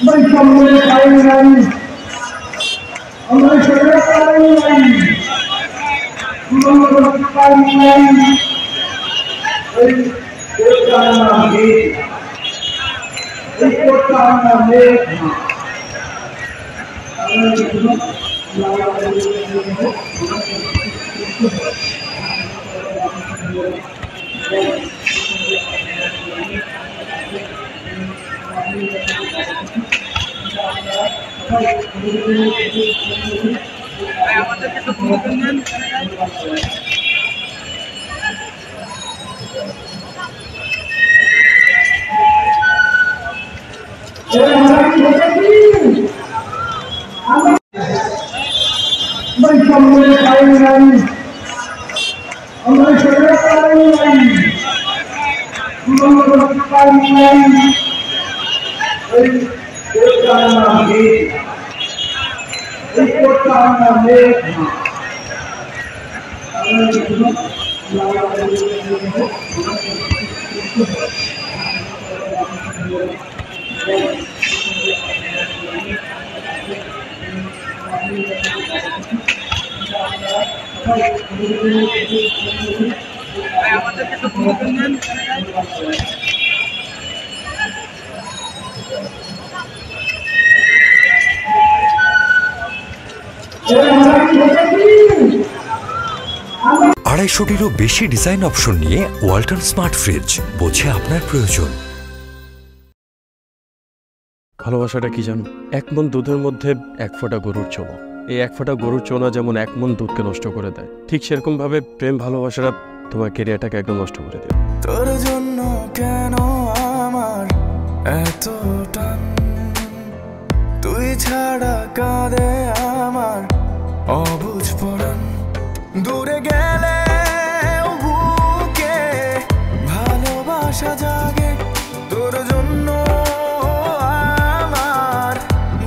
বৈষম্যের কারণ নাই, আমরা সেটা কারণ নাই, কারণ নাই, এই কোর্টটা আমরা মেয়ে, এই কোর্টটা আমরা মেয়ে বৈষম্যের কারণ নাই, আমরা সেটা কারণ নাই, কারণ নাই, এই কোর্টটা আমরা মেয়ে, এই কোর্টটা আমরা মেয়ে আড়াইশোটিরও বেশি ডিজাইন অপশন নিয়ে ওয়ালটন স্মার্ট ফ্রিজ, বোঝে আপনার প্রয়োজন। ভালোবাসাটা কি জানো? এক মন দুধের মধ্যে এক ফোঁটা গরুর চোনা। এই এক ফোঁটা গরুর চোনা যেমন এক মন দুধকে নষ্ট করে দেয়, ঠিক সেরকম ভাবে প্রেম ভালোবাসাটা তোমার ক্যারিয়ারটাকে একদম নষ্ট করে দেয়। তোর জন্য কেন আমার এত টান, তুই ছাড়া কাঁদে আমার অবুঝ পরাণ, দূরে গেলে বুকে ভালোবাসা জাগে, তোর জন্য আমার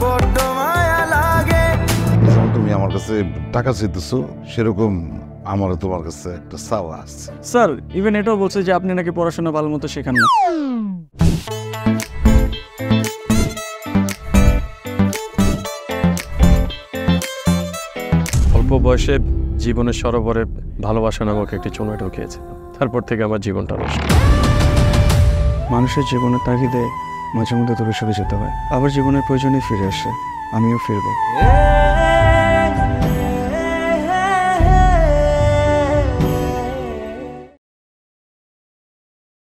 বড্ড মায়া লাগে। তুমি আমার কাছে টাকা চাইতেছো, সেরকম আমারও তোমার কাছে একটা চাওয়া আছে। স্যার ইভেন এটাও বলছে যে আপনি নাকি পড়াশোনা ভালো মতো শেখান না। অল্প বয়সে জীবনের সরোবরে ভালোবাসা নামক একটি চোনা ঢুকিয়েছে, তারপর থেকে আমার জীবনটা নষ্ট। মানুষের জীবনের তাগিদে মাঝে মধ্যে দূরে সরে যেতে হয়, আবার জীবনের প্রয়োজনে ফিরে আসে। আমিও ফিরবো।